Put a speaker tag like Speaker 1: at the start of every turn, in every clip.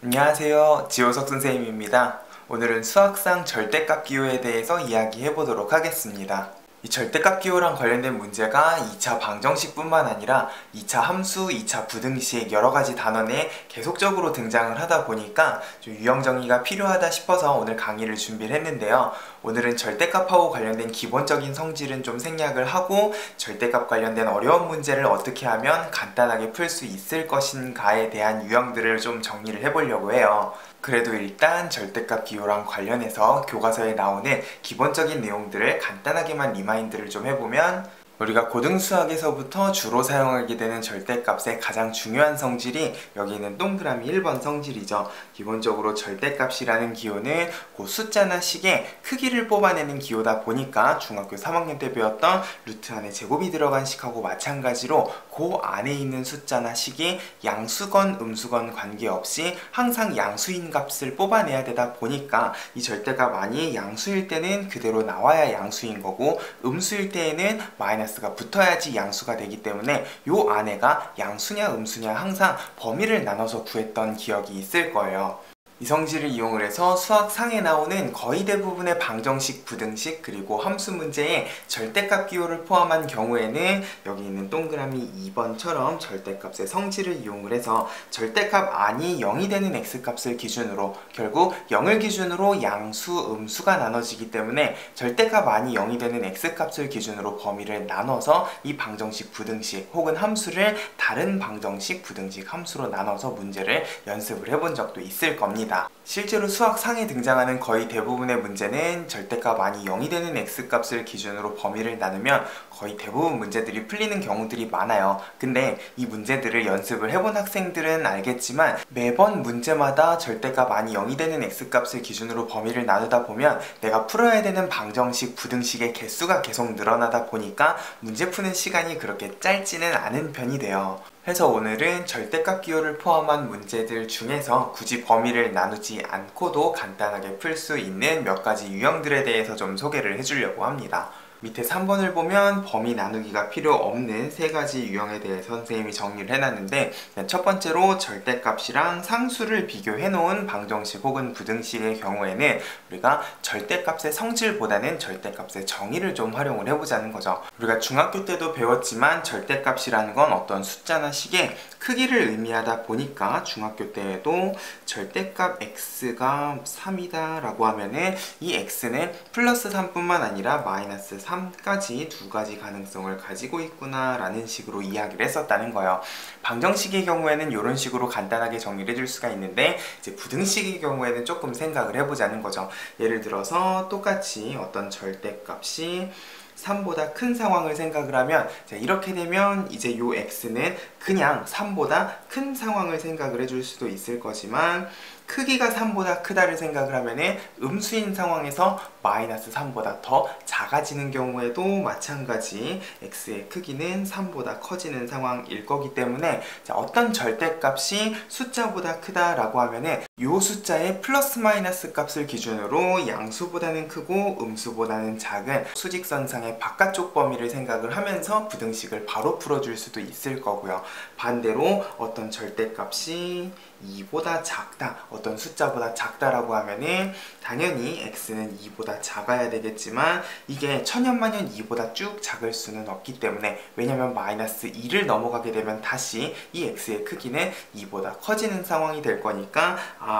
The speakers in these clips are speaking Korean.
Speaker 1: 안녕하세요. 지호석 선생님입니다. 오늘은 수학상 절대값 기호에 대해서 이야기해 보도록 하겠습니다. 이 절대값 기호랑 관련된 문제가 2차 방정식뿐만 아니라 2차 함수, 2차 부등식 여러가지 단원에 계속적으로 등장을 하다 보니까 좀 유형 정리가 필요하다 싶어서 오늘 강의를 준비를 했는데요. 오늘은 절대값하고 관련된 기본적인 성질은 좀 생략을 하고 절대값 관련된 어려운 문제를 어떻게 하면 간단하게 풀 수 있을 것인가에 대한 유형들을 좀 정리를 해보려고 해요. 그래도 일단 절대값 기호랑 관련해서 교과서에 나오는 기본적인 내용들을 간단하게만 리마인드를 좀 해보면, 우리가 고등수학에서부터 주로 사용하게 되는 절대값의 가장 중요한 성질이 여기 있는 동그라미 1번 성질이죠. 기본적으로 절대값이라는 기호는 그 숫자나 식의 크기를 뽑아내는 기호다 보니까 중학교 3학년 때 배웠던 루트 안에 제곱이 들어간 식하고 마찬가지로 그 안에 있는 숫자나 식이 양수건 음수건 관계없이 항상 양수인 값을 뽑아내야 되다 보니까 이 절대값 안이 양수일 때는 그대로 나와야 양수인 거고, 음수일 때에는 마이너스가 붙어야지 양수가 되기 때문에 요 안에가 양수냐 음수냐 항상 범위를 나눠서 구했던 기억이 있을 거예요. 이 성질을 이용을 해서 수학상에 나오는 거의 대부분의 방정식, 부등식, 그리고 함수 문제에 절대값 기호를 포함한 경우에는 여기 있는 동그라미 2번처럼 절대값의 성질을 이용을 해서 절대값 안이 0이 되는 x값을 기준으로, 결국 0을 기준으로 양수, 음수가 나눠지기 때문에 절대값 안이 0이 되는 x값을 기준으로 범위를 나눠서 이 방정식, 부등식 혹은 함수를 다른 방정식, 부등식, 함수로 나눠서 문제를 연습을 해본 적도 있을 겁니다. 실제로 수학상에 등장하는 거의 대부분의 문제는 절대값 안이 0이 되는 x값을 기준으로 범위를 나누면 거의 대부분 문제들이 풀리는 경우들이 많아요. 근데 이 문제들을 연습을 해본 학생들은 알겠지만 매번 문제마다 절대값 안이 0이 되는 x값을 기준으로 범위를 나누다 보면 내가 풀어야 되는 방정식, 부등식의 개수가 계속 늘어나다 보니까 문제 푸는 시간이 그렇게 짧지는 않은 편이 돼요. 그래서 오늘은 절대값 기호를 포함한 문제들 중에서 굳이 범위를 나누지 않고도 간단하게 풀 수 있는 몇 가지 유형들에 대해서 좀 소개를 해주려고 합니다. 밑에 3번을 보면 범위 나누기가 필요 없는 세 가지 유형에 대해서 선생님이 정리를 해놨는데, 첫 번째로 절대값이랑 상수를 비교해 놓은 방정식 혹은 부등식의 경우에는 우리가 절대값의 성질보다는 절대값의 정의를 좀 활용을 해보자는 거죠. 우리가 중학교 때도 배웠지만 절대값이라는 건 어떤 숫자나 식의 크기를 의미하다 보니까 중학교 때에도 절대값 x가 3이다 라고 하면은 이 x는 플러스 3뿐만 아니라 마이너스 3까지 두 가지 가능성을 가지고 있구나 라는 식으로 이야기를 했었다는 거예요. 방정식의 경우에는 이런 식으로 간단하게 정리를 해줄 수가 있는데, 이제 부등식의 경우에는 조금 생각을 해보자는 거죠. 예를 들어서 똑같이 어떤 절대값이 3보다 큰 상황을 생각을 하면, 자, 이렇게 되면 이제 요 x는 그냥 3보다 큰 상황을 생각을 해줄 수도 있을 거지만, 크기가 3보다 크다를 생각을 하면은 음수인 상황에서 마이너스 3보다 더 작아지는 경우에도 마찬가지 x의 크기는 3보다 커지는 상황일 거기 때문에, 자, 어떤 절대값이 숫자보다 크다라고 하면은 요 숫자의 플러스 마이너스 값을 기준으로 양수보다는 크고 음수보다는 작은 수직선상의 바깥쪽 범위를 생각을 하면서 부등식을 바로 풀어줄 수도 있을 거고요. 반대로 어떤 절대값이 2보다 작다, 어떤 숫자보다 작다라고 하면은 당연히 x는 2보다 작아야 되겠지만 이게 천연만년 2보다 쭉 작을 수는 없기 때문에, 왜냐면 마이너스 2를 넘어가게 되면 다시 이 x의 크기는 2보다 커지는 상황이 될 거니까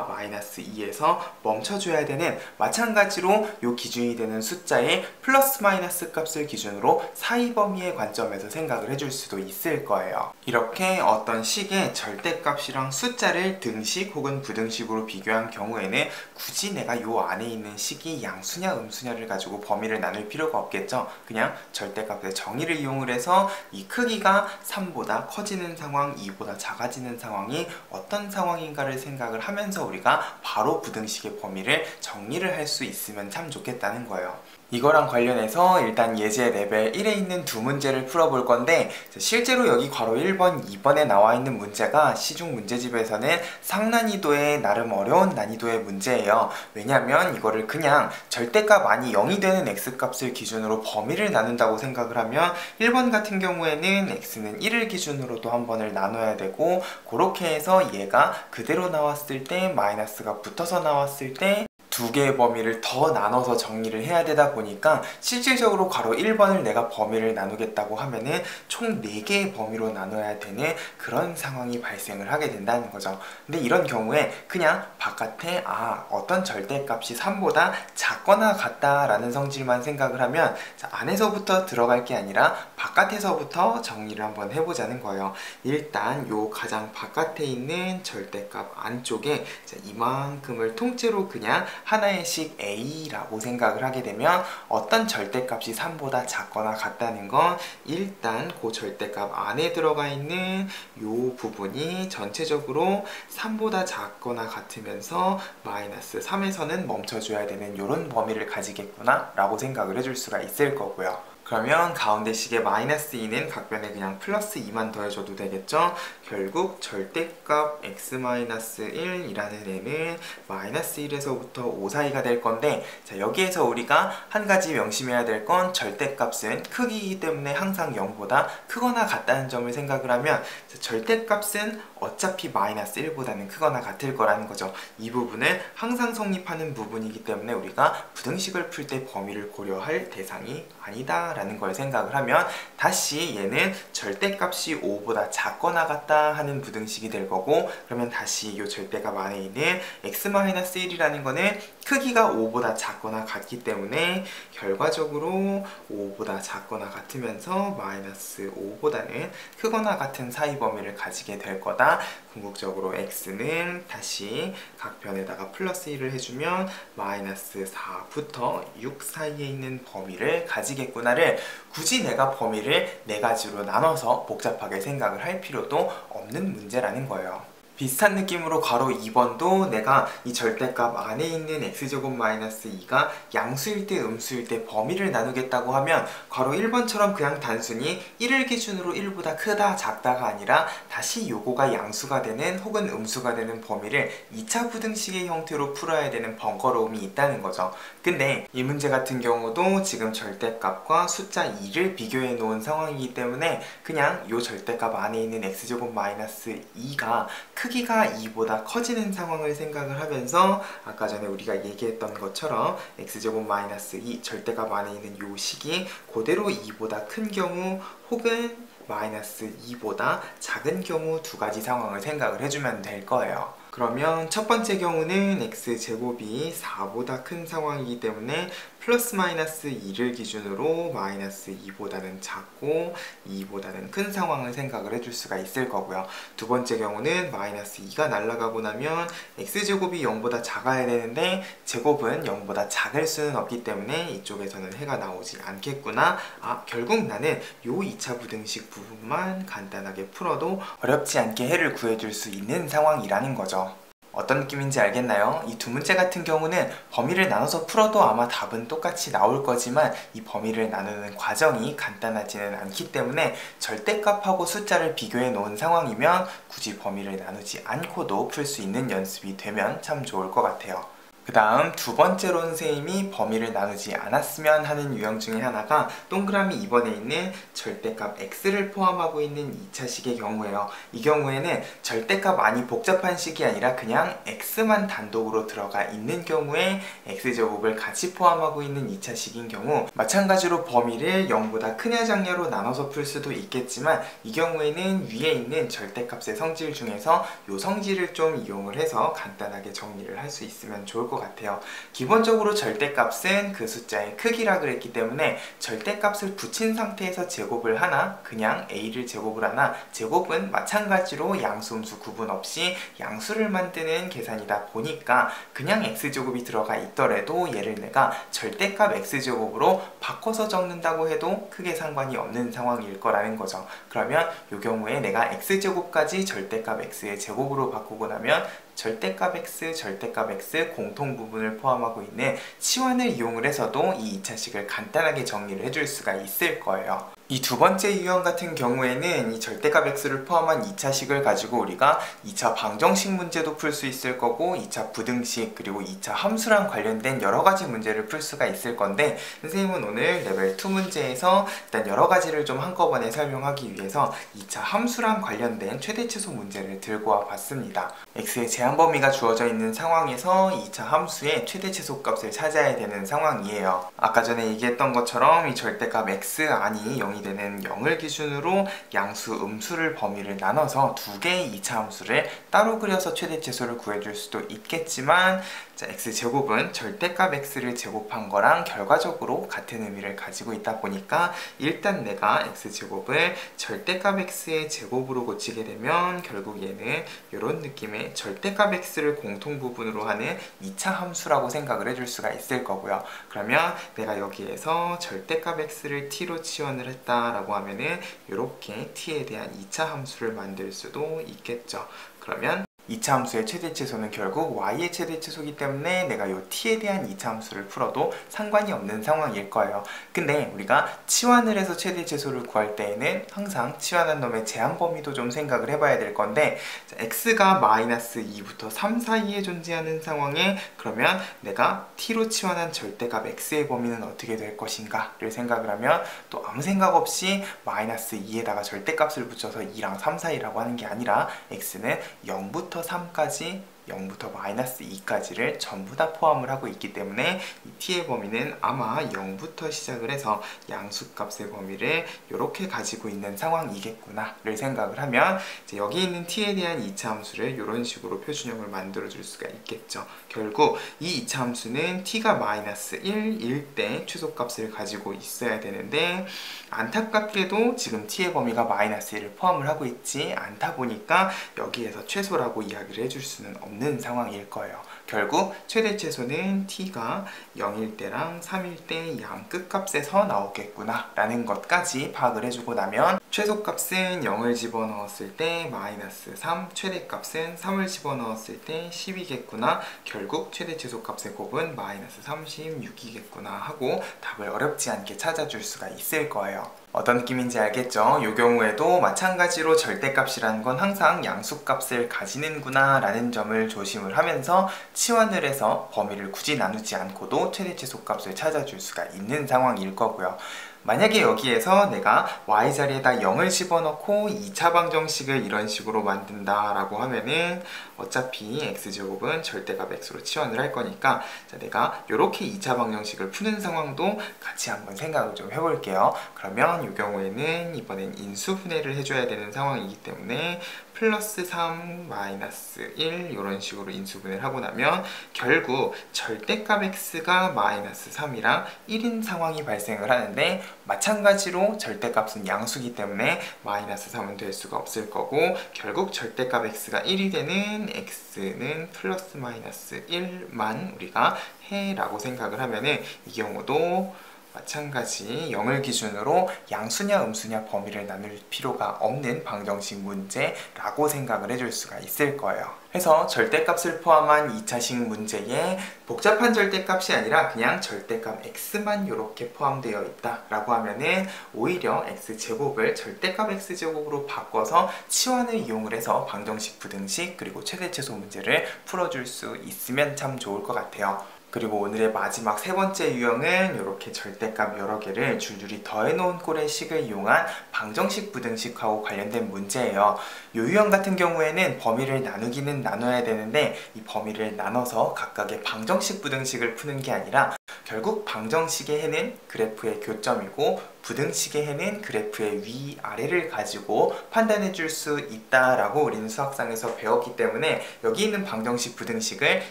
Speaker 1: 마이너스 2에서 멈춰줘야 되는, 마찬가지로 요 기준이 되는 숫자의 플러스 마이너스 값을 기준으로 사이 범위의 관점에서 생각을 해줄 수도 있을 거예요. 이렇게 어떤 식의 절대값이랑 숫자를 등식 혹은 부등식으로 비교한 경우에는 굳이 내가 요 안에 있는 식이 양수냐 음수냐를 가지고 범위를 나눌 필요가 없겠죠. 그냥 절대값의 정의를 이용을 해서 이 크기가 3보다 커지는 상황, 2보다 작아지는 상황이 어떤 상황인가를 생각을 하면서 우리가 바로 부등식의 범위를 정리를 할 수 있으면 참 좋겠다는 거예요. 이거랑 관련해서 일단 예제 레벨 1에 있는 두 문제를 풀어볼 건데, 실제로 여기 괄호 1번, 2번에 나와 있는 문제가 시중 문제집에서는 상난이도의 나름 어려운 난이도의 문제예요. 왜냐면 이거를 그냥 절대값 아니 0이 되는 x값을 기준으로 범위를 나눈다고 생각을 하면 1번 같은 경우에는 x는 1을 기준으로도 한 번을 나눠야 되고, 그렇게 해서 얘가 그대로 나왔을 때 마이너스가 붙어서 나왔을 때 두 개의 범위를 더 나눠서 정리를 해야 되다 보니까 실질적으로 괄호 1번을 내가 범위를 나누겠다고 하면은 총 4개의 범위로 나눠야 되는 그런 상황이 발생을 하게 된다는 거죠. 근데 이런 경우에 그냥 바깥에 어떤 절대값이 3보다 작거나 같다라는 성질만 생각을 하면 안에서부터 들어갈 게 아니라 바깥에서부터 정리를 한번 해보자는 거예요. 일단 요 가장 바깥에 있는 절대값 안쪽에 이만큼을 통째로 그냥 하나의 식 A라고 생각을 하게 되면 어떤 절대값이 3보다 작거나 같다는 건 일단 그 절대값 안에 들어가 있는 요 부분이 전체적으로 3보다 작거나 같으면서 마이너스 3에서는 멈춰줘야 되는 이런 범위를 가지겠구나 라고 생각을 해줄 수가 있을 거고요. 그러면 가운데 식의 마이너스 2는 각변에 그냥 플러스 2만 더해줘도 되겠죠? 결국 절대값 x-1이라는 애는 마이너스 1에서부터 5 사이가 될 건데, 자, 여기에서 우리가 한 가지 명심해야 될 건 절대값은 크기이기 때문에 항상 0보다 크거나 같다는 점을 생각을 하면 절대값은 어차피 마이너스 1보다는 크거나 같을 거라는 거죠. 이 부분은 항상 성립하는 부분이기 때문에 우리가 부등식을 풀 때 범위를 고려할 대상이 아니다 라는 걸 생각을 하면 다시 얘는 절대값이 5보다 작거나 같다 하는 부등식이 될 거고, 그러면 다시 이 절대값 안에 있는 x-1이라는 거는 크기가 5보다 작거나 같기 때문에 결과적으로 5보다 작거나 같으면서 마이너스 5보다는 크거나 같은 사이 범위를 가지게 될 거다. 궁극적으로 x는 다시 각변에다가 플러스 1을 해주면 마이너스 4부터 6 사이에 있는 범위를 가지겠구나를 굳이 내가 범위를 4가지로 나눠서 복잡하게 생각을 할 필요도 없는 문제라는 거예요. 비슷한 느낌으로 괄호 2번도 내가 이 절대값 안에 있는 x제곱 마이너스 2가 양수일 때 음수일 때 범위를 나누겠다고 하면 괄호 1번처럼 그냥 단순히 1을 기준으로 1보다 크다 작다가 아니라 다시 요거가 양수가 되는 혹은 음수가 되는 범위를 2차 부등식의 형태로 풀어야 되는 번거로움이 있다는 거죠. 근데 이 문제 같은 경우도 지금 절대값과 숫자 2를 비교해 놓은 상황이기 때문에 그냥 요 절대값 안에 있는 x제곱 마이너스 2가 크기가 2보다 커지는 상황을 생각을 하면서 아까 전에 우리가 얘기했던 것처럼 x제곱 마이너스 2 절대값 안에 있는 요 식이 그대로 2보다 큰 경우 혹은 마이너스 2보다 작은 경우 두 가지 상황을 생각을 해주면 될 거예요. 그러면 첫 번째 경우는 x제곱이 4보다 큰 상황이기 때문에 플러스 마이너스 2를 기준으로 마이너스 2보다는 작고 2보다는 큰 상황을 생각을 해줄 수가 있을 거고요. 두 번째 경우는 마이너스 2가 날아가고 나면 x제곱이 0보다 작아야 되는데 제곱은 0보다 작을 수는 없기 때문에 이쪽에서는 해가 나오지 않겠구나. 결국 나는 요 2차 부등식 부분만 간단하게 풀어도 어렵지 않게 해를 구해줄 수 있는 상황이라는 거죠. 어떤 느낌인지 알겠나요? 이 두 문제 같은 경우는 범위를 나눠서 풀어도 아마 답은 똑같이 나올 거지만 이 범위를 나누는 과정이 간단하지는 않기 때문에 절대값하고 숫자를 비교해 놓은 상황이면 굳이 범위를 나누지 않고도 풀 수 있는 연습이 되면 참 좋을 것 같아요. 그 다음 두 번째로 선생님이 범위를 나누지 않았으면 하는 유형 중에 하나가 동그라미 2번에 있는 절대값 x를 포함하고 있는 2차식의 경우예요. 이 경우에는 절대값 안이 복잡한 식이 아니라 그냥 x만 단독으로 들어가 있는 경우에 x제곱을 같이 포함하고 있는 2차식인 경우 마찬가지로 범위를 0보다 크냐 작냐로 나눠서 풀 수도 있겠지만 이 경우에는 위에 있는 절대값의 성질 중에서 이 성질을 좀 이용을 해서 간단하게 정리를 할 수 있으면 좋을 것 같아요. 기본적으로 절대값은 그 숫자의 크기라 그랬기 때문에 절대값을 붙인 상태에서 제곱을 하나 그냥 a를 제곱을 하나 제곱은 마찬가지로 양수 음수 구분 없이 양수를 만드는 계산이다 보니까 그냥 x제곱이 들어가 있더라도 얘를 내가 절대값 x제곱으로 바꿔서 적는다고 해도 크게 상관이 없는 상황일 거라는 거죠. 그러면 이 경우에 내가 x제곱까지 절대값 x의 제곱으로 바꾸고 나면 절대값 x, 절대값 x 공통 부분을 포함하고 있는 치환을 이용을 해서도 이 2차식을 간단하게 정리를 해줄 수가 있을 거예요. 이 두 번째 유형 같은 경우에는 이 절대값 x를 포함한 2차식을 가지고 우리가 2차 방정식 문제도 풀 수 있을 거고 2차 부등식 그리고 2차 함수랑 관련된 여러 가지 문제를 풀 수가 있을 건데, 선생님은 오늘 레벨 2 문제에서 일단 여러 가지를 좀 한꺼번에 설명하기 위해서 2차 함수랑 관련된 최대치수 문제를 들고 와 봤습니다. x의 제한 범위가 주어져 있는 상황에서 2차 함수의 최대치수 값을 찾아야 되는 상황이에요. 아까 전에 얘기했던 것처럼 이 절대값 x 안이 0이 되는 0을 기준으로 양수, 음수를 범위를 나눠서 두 개의 2차 함수를 따로 그려서 최대치수를 구해줄 수도 있겠지만, 자, x제곱은 절대값 x를 제곱한 거랑 결과적으로 같은 의미를 가지고 있다 보니까 일단 내가 x제곱을 절대값 x의 제곱으로 고치게 되면 결국 얘는 이런 느낌의 절대값 x를 공통 부분으로 하는 2차 함수라고 생각을 해줄 수가 있을 거고요. 그러면 내가 여기에서 절대값 x를 t로 치환을 했다라고 하면은 이렇게 t에 대한 2차 함수를 만들 수도 있겠죠. 그러면 2차 함수의 최대치수는 결국 y의 최대치수이기 때문에 내가 이 t에 대한 2차 함수를 풀어도 상관이 없는 상황일 거예요. 근데 우리가 치환을 해서 최대치수를 구할 때에는 항상 치환한 놈의 제한 범위도 좀 생각을 해봐야 될 건데, 자, x가 마이너스 2부터 3 사이에 존재하는 상황에 그러면 내가 t로 치환한 절대값 x의 범위는 어떻게 될 것인가를 생각을 하면 또 아무 생각 없이 마이너스 2에다가 절대값을 붙여서 2랑 3 사이라고 하는 게 아니라 x는 0부터 3까지 0부터 마이너스 2까지를 전부 다 포함을 하고 있기 때문에 이 t의 범위는 아마 0부터 시작을 해서 양수값의 범위를 이렇게 가지고 있는 상황이겠구나 를 생각을 하면 이제 여기 있는 t에 대한 2차 함수를 이런 식으로 표준형을 만들어 줄 수가 있겠죠. 결국 이 2차 함수는 t가 마이너스 1일 때 최소값을 가지고 있어야 되는데, 안타깝게도 지금 t의 범위가 마이너스 1을 포함을 하고 있지 않다 보니까 여기에서 최소라고 이야기를 해줄 수는 없는 상황일 거예요. 결국 최대 최소는 t가 0일 때랑 3일 때 양 끝값에서 나오겠구나 라는 것까지 파악을 해주고 나면 최소값은 0을 집어넣었을 때 마이너스 3, 최대값은 3을 집어넣었을 때 10이겠구나, 결국 최대 최소값의 곱은 마이너스 36이겠구나 하고 답을 어렵지 않게 찾아줄 수가 있을 거예요. 어떤 느낌인지 알겠죠? 이 경우에도 마찬가지로 절대값이라는 건 항상 양수값을 가지는구나 라는 점을 조심을 하면서 치환을 해서 범위를 굳이 나누지 않고도 최대치수값을 찾아줄 수가 있는 상황일 거고요. 만약에 여기에서 내가 y자리에다 0을 집어넣고 2차 방정식을 이런 식으로 만든다 라고 하면은 어차피 x제곱은 절대값 x로 치환을 할 거니까, 자, 내가 이렇게 2차 방정식을 푸는 상황도 같이 한번 생각을 좀 해볼게요. 그러면 이 경우에는 이번엔 인수분해를 해줘야 되는 상황이기 때문에 플러스 3, 마이너스 1 이런 식으로 인수분해를 하고 나면 결국 절대값 x가 마이너스 3이랑 1인 상황이 발생을 하는데, 마찬가지로 절대값은 양수기 때문에 마이너스 3은 될 수가 없을 거고, 결국 절대값 x가 1이 되는 x는 플러스 마이너스 1만 우리가 해라고 생각을 하면은 이 경우도 마찬가지 0을 기준으로 양수냐 음수냐 범위를 나눌 필요가 없는 방정식 문제라고 생각을 해줄 수가 있을 거예요. 그래서 절대값을 포함한 2차식 문제에 복잡한 절대값이 아니라 그냥 절대값 x만 이렇게 포함되어 있다 라고 하면은 오히려 x제곱을 절대값 x제곱으로 바꿔서 치환을 이용을 해서 방정식, 부등식 그리고 최대최소 문제를 풀어줄 수 있으면 참 좋을 것 같아요. 그리고 오늘의 마지막 세 번째 유형은 이렇게 절대값 여러 개를 줄줄이 더해놓은 꼴의 식을 이용한 방정식, 부등식하고 관련된 문제예요. 이 유형 같은 경우에는 범위를 나누기는 나눠야 되는데 이 범위를 나눠서 각각의 방정식, 부등식을 푸는 게 아니라 결국 방정식의 해는 그래프의 교점이고 부등식의 해는 그래프의 위, 아래를 가지고 판단해 줄 수 있다라고 우리는 수학상에서 배웠기 때문에 여기 있는 방정식, 부등식을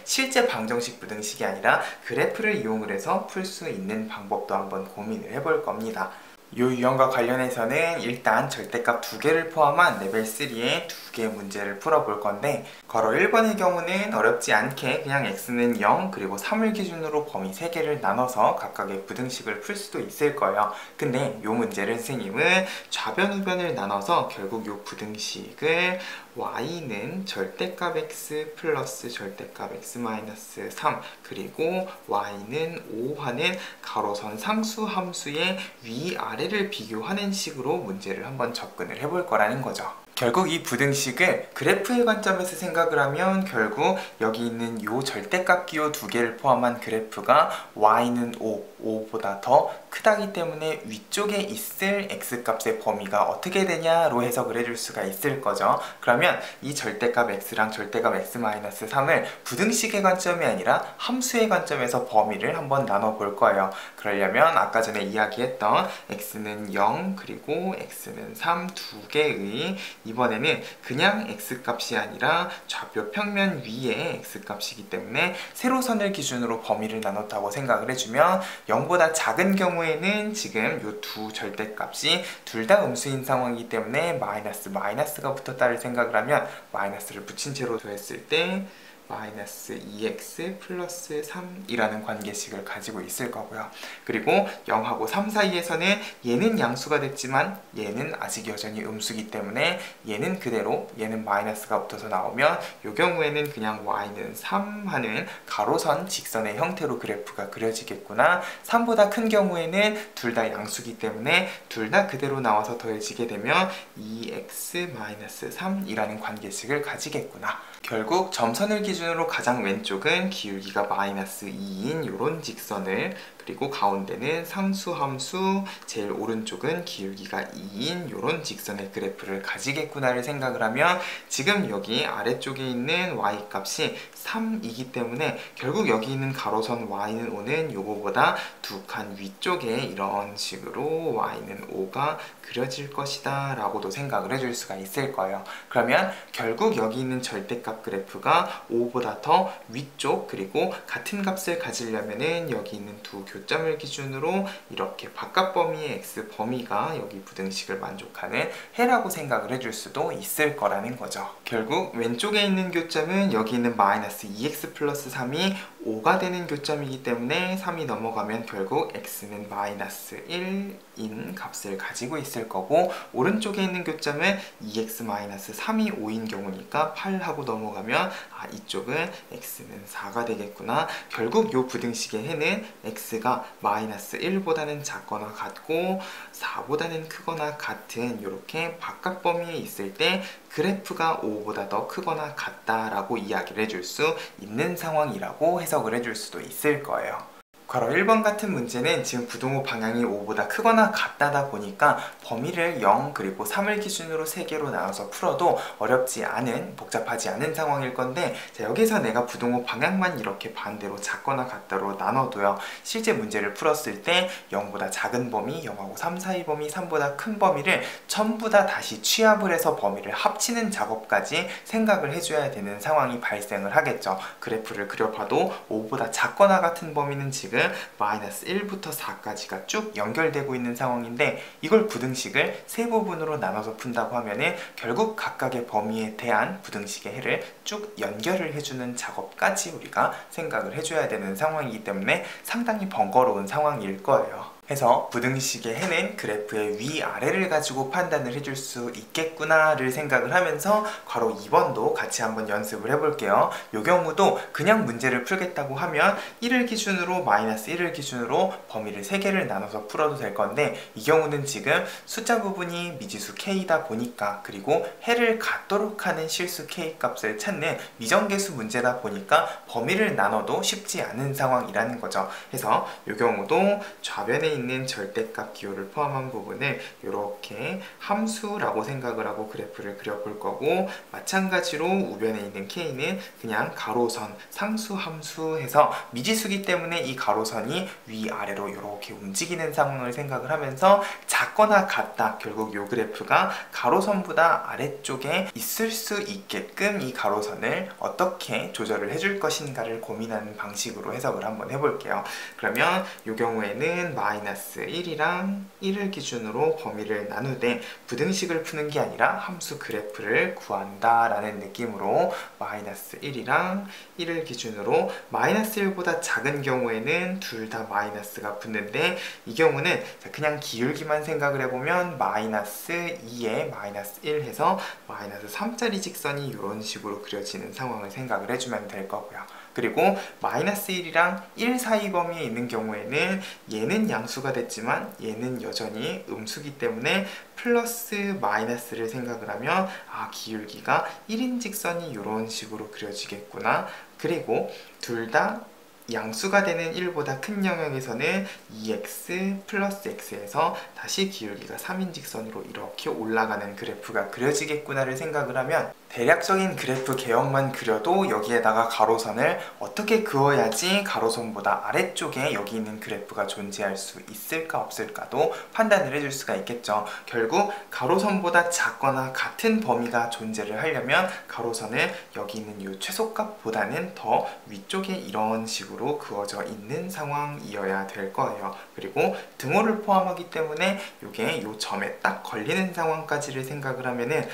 Speaker 1: 실제 방정식, 부등식이 아니라 그래프를 이용을 해서 풀 수 있는 방법도 한번 고민을 해볼 겁니다. 이 유형과 관련해서는 일단 절대값 2개를 포함한 레벨 3의 2개 문제를 풀어볼 건데, 걸어 1번의 경우는 어렵지 않게 그냥 x는 0 그리고 3을 기준으로 범위 3개를 나눠서 각각의 부등식을 풀 수도 있을 거예요. 근데 이 문제를 선생님은 좌변, 우변을 나눠서 결국 이 부등식을 y는 절대값 x 플러스 절대값 x 마이너스 3 그리고 y는 5하는 가로선 상수 함수의 위아래를 비교하는 식으로 문제를 한번 접근을 해볼 거라는 거죠. 결국 이 부등식을 그래프의 관점에서 생각을 하면 결국 여기 있는 요 절대값 기호 두 개를 포함한 그래프가 y는 5보다 더 크다기 때문에 위쪽에 있을 x값의 범위가 어떻게 되냐로 해석을 해줄 수가 있을 거죠. 그러면 이 절대값 x랑 절대값 x-3을 부등식의 관점이 아니라 함수의 관점에서 범위를 한번 나눠볼 거예요. 그러려면 아까 전에 이야기했던 x는 0 그리고 x는 3 두 개의 이번에는 그냥 x값이 아니라 좌표 평면 위에 x값이기 때문에 세로선을 기준으로 범위를 나눴다고 생각을 해주면 0보다 작은 경우에는 지금 이 두 절대값이 둘 다 음수인 상황이기 때문에 마이너스가 붙었다를 생각을 하면 마이너스를 붙인 채로 더했을 때 마이너스 2x 플러스 3이라는 관계식을 가지고 있을 거고요. 그리고 0하고 3 사이에서는 얘는 양수가 됐지만 얘는 아직 여전히 음수기 때문에 얘는 그대로 얘는 마이너스가 붙어서 나오면 이 경우에는 그냥 y는 3 하는 가로선 직선의 형태로 그래프가 그려지겠구나. 3보다 큰 경우에는 둘 다 양수기 때문에 둘 다 그대로 나와서 더해지게 되면 2x-3이라는 관계식을 가지겠구나. 결국 점선을 기준으로 가장 왼쪽은 기울기가 마이너스 2인 이런 직선을, 그리고 가운데는 상수함수, 제일 오른쪽은 기울기가 2인 이런 직선의 그래프를 가지겠구나를 생각을 하면 지금 여기 아래쪽에 있는 y값이 3이기 때문에 결국 여기 있는 가로선 y는 5는 요거보다 두 칸 위쪽에 이런 식으로 y는 5가 그려질 것이다 라고도 생각을 해줄 수가 있을 거예요. 그러면 결국 여기 있는 절대값 그래프가 5보다 더 위쪽, 그리고 같은 값을 가지려면은 여기 있는 두 교점을 기준으로 이렇게 바깥 범위의 x 범위가 여기 부등식을 만족하는 해라고 생각을 해줄 수도 있을 거라는 거죠. 결국 왼쪽에 있는 교점은 여기 있는 마이너스 2x 플러스 3이 5가 되는 교점이기 때문에 3이 넘어가면 결국 x는 마이너스 1인 값을 가지고 있을 거고, 오른쪽에 있는 교점은 2x 마이너스 3이 5인 경우니까 8하고 넘어가면 이쪽은 x는 4가 되겠구나. 결국 이 부등식의 해는 x가 마이너스 1보다는 작거나 같고 4보다는 크거나 같은 이렇게 바깥 범위에 있을 때 그래프가 5보다 더 크거나 같다라고 이야기를 해줄 수 있는 상황이라고 해석을 해줄 수도 있을 거예요. 괄호 1번 같은 문제는 지금 부등호 방향이 5보다 크거나 같다다 보니까 범위를 0 그리고 3을 기준으로 3개로 나눠서 풀어도 어렵지 않은, 복잡하지 않은 상황일 건데, 자, 여기서 내가 부등호 방향만 이렇게 반대로 작거나 같다로 나눠도요, 실제 문제를 풀었을 때 0보다 작은 범위, 0하고 3 사이 범위, 3보다 큰 범위를 전부 다 다시 취합을 해서 범위를 합치는 작업까지 생각을 해줘야 되는 상황이 발생을 하겠죠. 그래프를 그려봐도 5보다 작거나 같은 범위는 지금 마이너스 1부터 4까지가 쭉 연결되고 있는 상황인데, 이걸 부등식을 세 부분으로 나눠서 푼다고 하면은 결국 각각의 범위에 대한 부등식의 해를 쭉 연결을 해주는 작업까지 우리가 생각을 해줘야 되는 상황이기 때문에 상당히 번거로운 상황일 거예요. 해서 부등식의 해는 그래프의 위아래를 가지고 판단을 해줄 수 있겠구나를 생각을 하면서 괄호 2번도 같이 한번 연습을 해볼게요. 이 경우도 그냥 문제를 풀겠다고 하면 1을 기준으로 마이너스 1을 기준으로 범위를 3개를 나눠서 풀어도 될 건데, 이 경우는 지금 숫자 부분이 미지수 k이다 보니까, 그리고 해를 갖도록 하는 실수 k 값을 찾는 미정계수 문제다 보니까 범위를 나눠도 쉽지 않은 상황이라는 거죠. 해서 이 경우도 좌변에 있는 절대값 기호를 포함한 부분을 이렇게 함수라고 생각을 하고 그래프를 그려볼 거고, 마찬가지로 우변에 있는 k는 그냥 가로선 상수 함수 해서 미지수기 때문에 이 가로선이 위아래로 이렇게 움직이는 상황을 생각을 하면서 작거나 같다, 결국 이 그래프가 가로선보다 아래쪽에 있을 수 있게끔 이 가로선을 어떻게 조절을 해줄 것인가를 고민하는 방식으로 해석을 한번 해볼게요. 그러면 이 경우에는 마이너스 마이너스 1이랑 1을 기준으로 범위를 나누되 부등식을 푸는 게 아니라 함수 그래프를 구한다 라는 느낌으로 마이너스 1이랑 1을 기준으로 마이너스 1보다 작은 경우에는 둘 다 마이너스가 붙는데, 이 경우는 그냥 기울기만 생각을 해보면 마이너스 2에 마이너스 1 해서 마이너스 3짜리 직선이 이런 식으로 그려지는 상황을 생각을 해주면 될 거고요. 그리고 마이너스 1이랑 1 사이 범위에 있는 경우에는 얘는 양수가 됐지만 얘는 여전히 음수기 때문에 플러스 마이너스를 생각을 하면 기울기가 1인 직선이 이런 식으로 그려지겠구나. 그리고 둘 다 양수가 되는 1보다 큰 영역에서는 2x 플러스 x에서 다시 기울기가 3인 직선으로 이렇게 올라가는 그래프가 그려지겠구나를 생각을 하면, 대략적인 그래프 개형만 그려도 여기에다가 가로선을 어떻게 그어야지 가로선보다 아래쪽에 여기 있는 그래프가 존재할 수 있을까 없을까도 판단을 해줄 수가 있겠죠. 결국 가로선보다 작거나 같은 범위가 존재를 하려면 가로선을 여기 있는 이 최소값보다는 더 위쪽에 이런 식으로 그어져 있는 상황이어야 될 거예요. 그리고 등호를 포함하기 때문에 이게 이 점에 딱 걸리는 상황까지를 생각을 하면은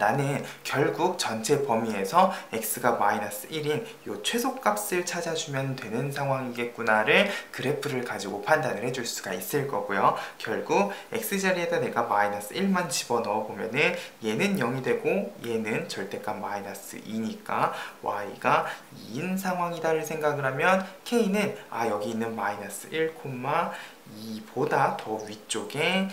Speaker 1: 나는 결국 전체 범위에서 x가 마이너스 1인 이 최소값을 찾아주면 되는 상황이겠구나를 그래프를 가지고 판단을 해줄 수가 있을 거고요. 결국 x자리에다 내가 마이너스 1만 집어넣어 보면은 얘는 0이 되고 얘는 절대값 마이너스 2니까 y가 2인 상황이다를 생각을 하면 k는 여기 있는 마이너스 1, 2보다 더 위쪽에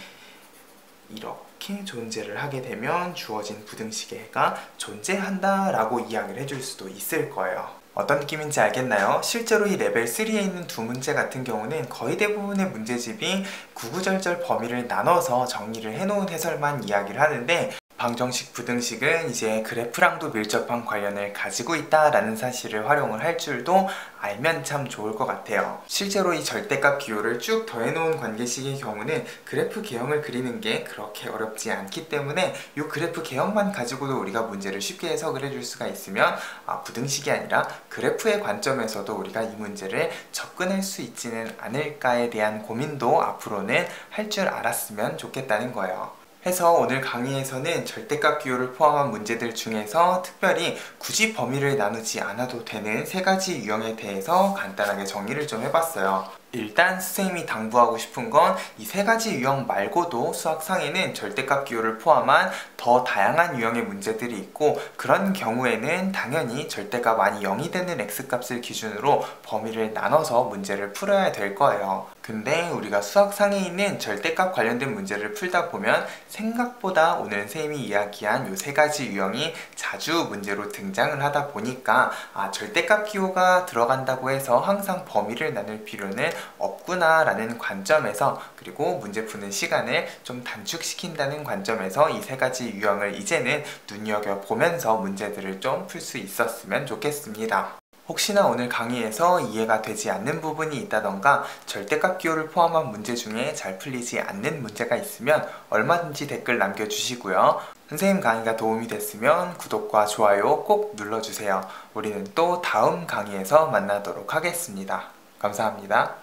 Speaker 1: 이렇게 존재를 하게 되면 주어진 부등식의 해가 존재한다 라고 이야기를 해줄 수도 있을 거예요. 어떤 느낌인지 알겠나요? 실제로 이 레벨 3에 있는 두 문제 같은 경우는 거의 대부분의 문제집이 구구절절 범위를 나눠서 정리를 해놓은 해설만 이야기를 하는데, 방정식, 부등식은 이제 그래프랑도 밀접한 관련을 가지고 있다라는 사실을 활용을 할 줄도 알면 참 좋을 것 같아요. 실제로 이 절대값 기호를 쭉 더해놓은 관계식의 경우는 그래프 개형을 그리는 게 그렇게 어렵지 않기 때문에 이 그래프 개형만 가지고도 우리가 문제를 쉽게 해석을 해줄 수가 있으면 부등식이 아니라 그래프의 관점에서도 우리가 이 문제를 접근할 수 있지는 않을까에 대한 고민도 앞으로는 할 줄 알았으면 좋겠다는 거예요. 해서 오늘 강의에서는 절대값 기호를 포함한 문제들 중에서 특별히 굳이 범위를 나누지 않아도 되는 세 가지 유형에 대해서 간단하게 정리를 좀 해봤어요. 일단 선생님이 당부하고 싶은 건 이 세 가지 유형 말고도 수학상에는 절대값 기호를 포함한 더 다양한 유형의 문제들이 있고, 그런 경우에는 당연히 절대값 많이 0이 되는 x값을 기준으로 범위를 나눠서 문제를 풀어야 될 거예요. 근데 우리가 수학상에 있는 절대값 관련된 문제를 풀다 보면 생각보다 오늘 선생님이 이야기한 이 세 가지 유형이 자주 문제로 등장을 하다 보니까 절대값 기호가 들어간다고 해서 항상 범위를 나눌 필요는 없구나 라는 관점에서, 그리고 문제 푸는 시간을 좀 단축시킨다는 관점에서 이 세 가지 유형을 이제는 눈여겨보면서 문제들을 좀 풀 수 있었으면 좋겠습니다. 혹시나 오늘 강의에서 이해가 되지 않는 부분이 있다던가 절대값 기호를 포함한 문제 중에 잘 풀리지 않는 문제가 있으면 얼마든지 댓글 남겨주시고요. 선생님 강의가 도움이 됐으면 구독과 좋아요 꼭 눌러주세요. 우리는 또 다음 강의에서 만나도록 하겠습니다. 감사합니다.